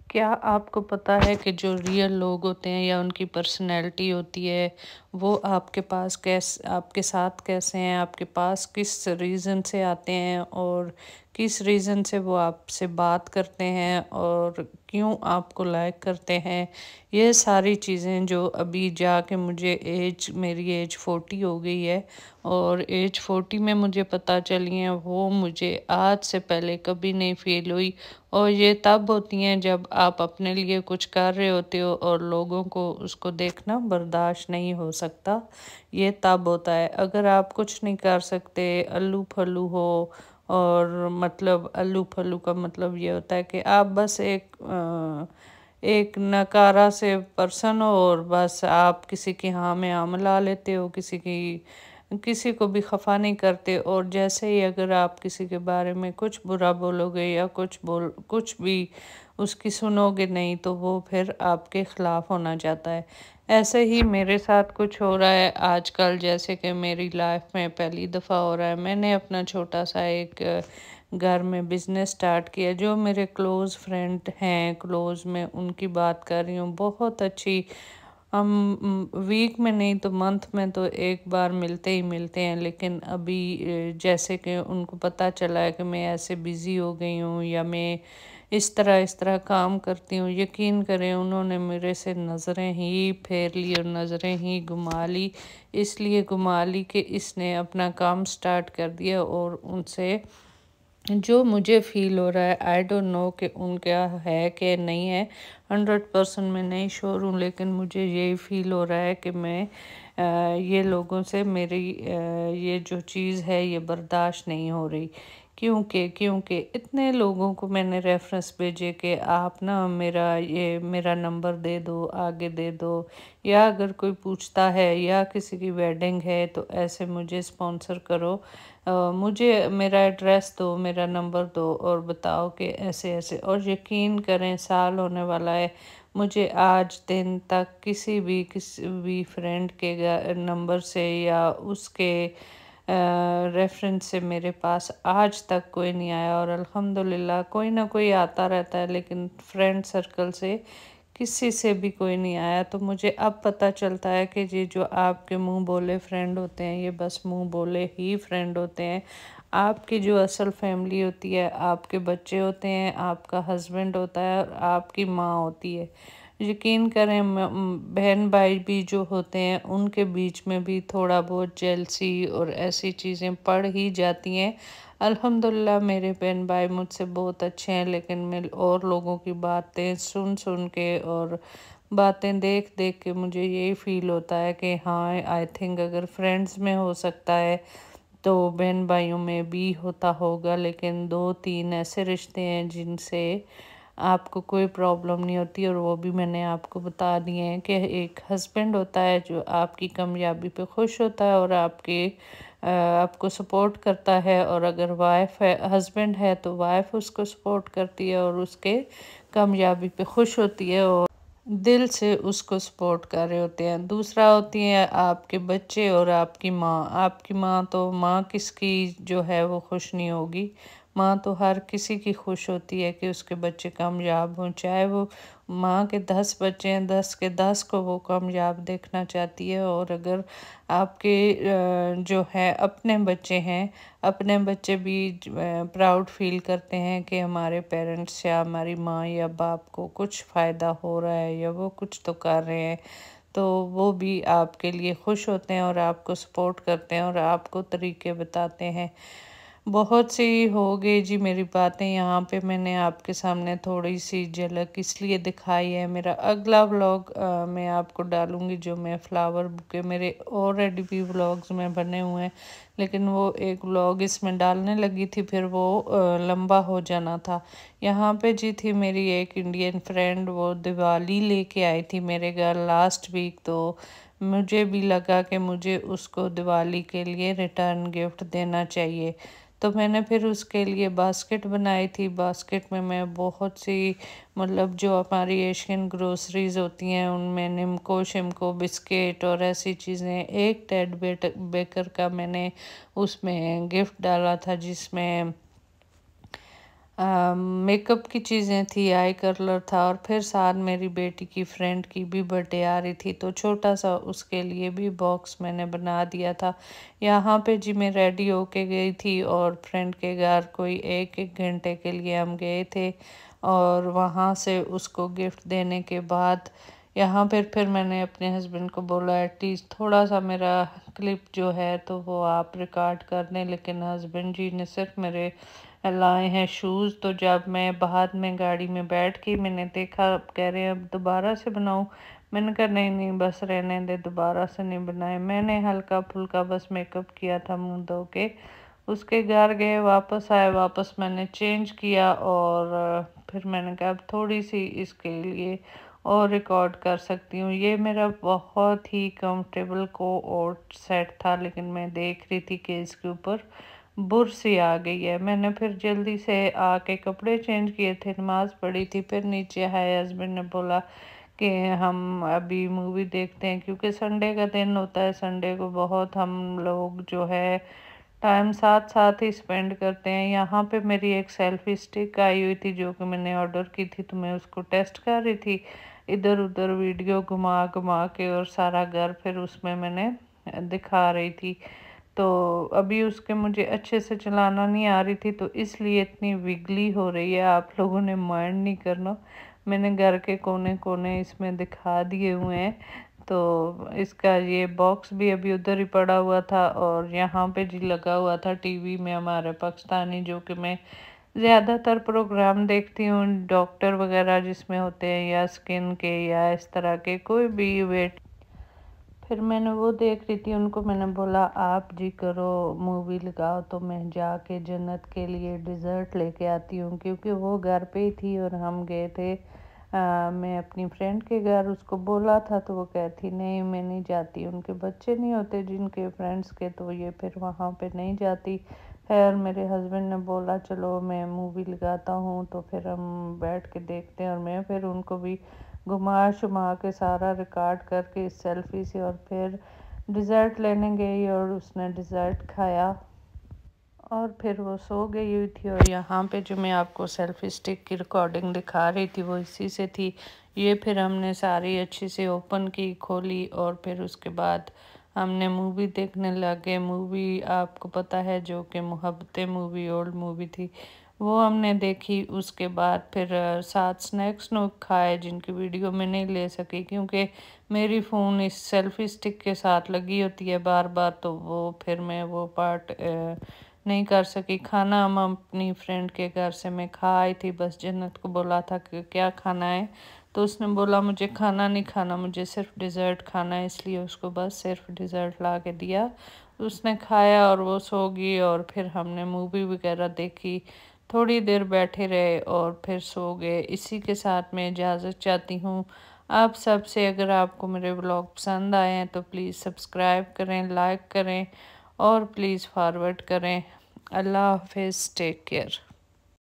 क्या आपको पता है कि जो रियल लोग होते हैं या उनकी पर्सनैलिटी होती है वो आपके पास आपके साथ कैसे हैं, आपके पास किस रीज़न से आते हैं और किस रीज़न से वो आपसे बात करते हैं और क्यों आपको लाइक करते हैं। ये सारी चीज़ें जो अभी जाके मेरी एज 40 हो गई है और एज 40 में मुझे पता चली हैं, वो मुझे आज से पहले कभी नहीं फील हुई। और ये तब होती हैं जब आप अपने लिए कुछ कर रहे होते हो और लोगों को उसको देखना बर्दाश्त नहीं हो सकता। ये तब होता है अगर आप कुछ नहीं कर सकते, अल्लू फल्लू हो। और मतलब अल्लू फल्लू का मतलब ये होता है कि आप बस एक नकारा से पर्सन हो और बस आप किसी की हाँ में हाँ मिला लेते हो, किसी को भी खफा नहीं करते। और जैसे ही अगर आप किसी के बारे में कुछ बुरा बोलोगे या कुछ भी उसकी सुनोगे नहीं तो वो फिर आपके खिलाफ होना चाहता है। ऐसे ही मेरे साथ कुछ हो रहा है आजकल, जैसे कि मेरी लाइफ में पहली दफ़ा हो रहा है। मैंने अपना छोटा सा एक घर में बिज़नेस स्टार्ट किया। जो मेरे क्लोज़ फ्रेंड हैं, क्लोज़ में उनकी बात कर रही हूँ, बहुत अच्छी। हम वीक में नहीं तो मंथ में तो एक बार मिलते ही मिलते हैं। लेकिन अभी जैसे कि उनको पता चला है कि मैं ऐसे बिज़ी हो गई हूँ या मैं इस तरह काम करती हूँ, यकीन करें उन्होंने मेरे से नज़रें ही फेर ली और नज़रें ही घुमा ली। इसलिए घुमा ली कि इसने अपना काम स्टार्ट कर दिया और उनसे जो मुझे फ़ील हो रहा है, आई डोंट नो कि उनका है कि नहीं है। 100% मैं नहीं श्योर हूँ, लेकिन मुझे यही फ़ील हो रहा है कि ये लोगों से मेरी ये जो चीज़ है ये बर्दाश्त नहीं हो रही। क्योंकि इतने लोगों को मैंने रेफरेंस भेजे कि आप ना मेरा नंबर दे दो, आगे दे दो, या अगर कोई पूछता है या किसी की वेडिंग है तो ऐसे मुझे स्पॉन्सर करो। मुझे मेरा एड्रेस दो, मेरा नंबर दो और बताओ कि ऐसे ऐसे। और यकीन करें साल होने वाला है, मुझे आज दिन तक किसी भी फ्रेंड के नंबर से या उसके रेफरेंस से मेरे पास आज तक कोई नहीं आया। और अल्हम्दुलिल्लाह कोई ना कोई आता रहता है, लेकिन फ्रेंड सर्कल से किसी से भी कोई नहीं आया। तो मुझे अब पता चलता है कि ये जो आपके मुंह बोले फ्रेंड होते हैं ये बस मुंह बोले ही फ्रेंड होते हैं। आपकी जो असल फैमिली होती है, आपके बच्चे होते हैं, आपका हस्बैंड होता है और आपकी माँ होती है। यकीन करें बहन भाई भी जो होते हैं उनके बीच में भी थोड़ा बहुत जेलसी और ऐसी चीज़ें पड़ ही जाती हैं। अल्हम्दुलिल्लाह मेरे बहन भाई मुझसे बहुत अच्छे हैं, लेकिन मैं और लोगों की बातें सुन सुन के और बातें देख देख के मुझे यही फील होता है कि हाँ, आई थिंक अगर फ्रेंड्स में हो सकता है तो बहन भाइयों में भी होता होगा। लेकिन दो तीन ऐसे रिश्ते हैं जिनसे आपको कोई प्रॉब्लम नहीं होती, और वो भी मैंने आपको बता दिए हैं कि एक हस्बैंड होता है जो आपकी कामयाबी पे खुश होता है और आपको सपोर्ट करता है। और अगर वाइफ है, हस्बैंड है, तो वाइफ उसको सपोर्ट करती है और उसके कामयाबी पे खुश होती है और दिल से उसको सपोर्ट कर रहे होते हैं। दूसरा होती है आपके बच्चे और आपकी माँ। आपकी माँ तो माँ किसकी जो है वो खुश नहीं होगी। माँ तो हर किसी की खुश होती है कि उसके बच्चे कामयाब हों। चाहे वो माँ के 10 बच्चे हैं, 10 के 10 को वो कामयाब देखना चाहती है। और अगर आपके जो है अपने बच्चे हैं, अपने बच्चे भी प्राउड फील करते हैं कि हमारे पेरेंट्स या हमारी माँ या बाप को कुछ फ़ायदा हो रहा है या वो कुछ तो कर रहे हैं, तो वो भी आपके लिए खुश होते हैं और आपको सपोर्ट करते हैं और आपको तरीके बताते हैं। बहुत सी हो गई जी मेरी बातें, यहाँ पे मैंने आपके सामने थोड़ी सी झलक इसलिए दिखाई है। मेरा अगला व्लॉग मैं आपको डालूँगी जो मैं फ्लावर बुके, मेरे ऑलरेडी भी व्लॉग्स में बने हुए हैं, लेकिन वो एक व्लॉग इसमें डालने लगी थी फिर वो लंबा हो जाना था। यहाँ पे जी थी मेरी एक इंडियन फ्रेंड, वो दिवाली लेके आई थी मेरे घर लास्ट वीक। तो मुझे भी लगा कि मुझे उसको दिवाली के लिए रिटर्न गिफ्ट देना चाहिए। तो मैंने फिर उसके लिए बास्केट बनाई थी। बास्केट में मैं बहुत सी मतलब जो हमारी एशियन ग्रोसरीज होती हैं उनमें निमको शिमको बिस्किट और ऐसी चीज़ें, एक बेकर का मैंने उसमें गिफ्ट डाला था जिसमें मेकअप की चीज़ें थी, आई कलर था, और फिर साथ मेरी बेटी की फ्रेंड की भी बर्थडे आ रही थी, तो छोटा सा उसके लिए भी बॉक्स मैंने बना दिया था। यहाँ पे जी मैं रेडी होके गई थी और फ्रेंड के घर कोई एक एक घंटे के लिए हम गए थे, और वहाँ से उसको गिफ्ट देने के बाद यहाँ फिर मैंने अपने हस्बैंड को बोला एटलीस्ट थोड़ा सा मेरा क्लिप जो है तो वो आप रिकॉर्ड कर दें, लेकिन हस्बैंड जी ने सिर्फ मेरे लाए हैं शूज़। तो जब मैं बाद में गाड़ी में बैठ के मैंने देखा, अब कह रहे हैं अब दोबारा से बनाऊं। मैंने कहा नहीं नहीं बस रहने दे, दोबारा से नहीं बनाए। मैंने हल्का फुल्का बस मेकअप किया था मुंह धो के, उसके घर गए, वापस आए, वापस मैंने चेंज किया, और फिर मैंने कहा अब थोड़ी सी इसके लिए और रिकॉर्ड कर सकती हूँ। ये मेरा बहुत ही कंफर्टेबल कोट सेट था, लेकिन मैं देख रही थी कि इसके ऊपर बुर सी आ गई है। मैंने फिर जल्दी से आके कपड़े चेंज किए थे, नमाज़ पढ़ी थी, फिर नीचे आए। हस्बैंड ने बोला कि हम अभी मूवी देखते हैं, क्योंकि संडे का दिन होता है, संडे को बहुत हम लोग जो है टाइम साथ साथ ही स्पेंड करते हैं। यहाँ पे मेरी एक सेल्फी स्टिक आई हुई थी जो कि मैंने ऑर्डर की थी, तो मैं उसको टेस्ट कर रही थी, इधर उधर वीडियो घुमा घुमा के, और सारा घर फिर उसमें मैंने दिखा रही थी। तो अभी उसके मुझे अच्छे से चलाना नहीं आ रही थी, तो इसलिए इतनी विगली हो रही है। आप लोगों ने माइंड नहीं करना, मैंने घर के कोने कोने इसमें दिखा दिए हुए हैं। तो इसका ये बॉक्स भी अभी उधर ही पड़ा हुआ था, और यहाँ पे जी लगा हुआ था टीवी में हमारे पाकिस्तानी, जो कि मैं ज़्यादातर प्रोग्राम देखती हूँ डॉक्टर वगैरह जिसमें होते हैं, या स्किन के, या इस तरह के कोई भी वेट। फिर मैंने वो देख रही थी, उनको मैंने बोला आप जी करो मूवी लगाओ, तो मैं जाके जन्नत के लिए डिज़र्ट लेके आती हूँ, क्योंकि वो घर पे ही थी और हम गए थे मैं अपनी फ्रेंड के घर। उसको बोला था तो वो कहती नहीं मैं नहीं जाती, उनके बच्चे नहीं होते जिनके फ्रेंड्स के, तो ये फिर वहाँ पे नहीं जाती। खैर मेरे हस्बैंड ने बोला चलो मैं मूवी लगाता हूँ, तो फिर हम बैठ के देखते हैं, और मैं फिर उनको भी घुमा शुमा के सारा रिकॉर्ड करके इस सेल्फी से, और फिर डिज़र्ट लेने गई और उसने डिज़र्ट खाया, और फिर वो सो गई हुई थी। और यहाँ पे जो मैं आपको सेल्फी स्टिक की रिकॉर्डिंग दिखा रही थी वो इसी से थी। ये फिर हमने सारी अच्छी से ओपन की, खोली, और फिर उसके बाद हमने मूवी देखने लगे। मूवी आपको पता है जो कि मोहब्बतें मूवी, ओल्ड मूवी थी, वो हमने देखी। उसके बाद फिर साथ स्नैक्स नोक खाए, जिनकी वीडियो मैं नहीं ले सकी क्योंकि मेरी फ़ोन इस सेल्फी स्टिक के साथ लगी होती है बार बार, तो वो फिर मैं वो पार्ट नहीं कर सकी। खाना हम अपनी फ्रेंड के घर से मैं खा आई थी, बस जन्नत को बोला था कि क्या खाना है, तो उसने बोला मुझे खाना नहीं खाना, मुझे सिर्फ डिज़र्ट खाना है, इसलिए उसको बस सिर्फ डिज़र्ट ला के दिया। उसने खाया और वो सो गई, और फिर हमने मूवी वगैरह देखी, थोड़ी देर बैठे रहे और फिर सो गए। इसी के साथ मैं इजाज़त चाहती हूँ आप सब से। अगर आपको मेरे ब्लॉग पसंद आए हैं तो प्लीज़ सब्सक्राइब करें, लाइक करें, और प्लीज़ फॉरवर्ड करें। अल्लाह हाफिज़, टेक केयर।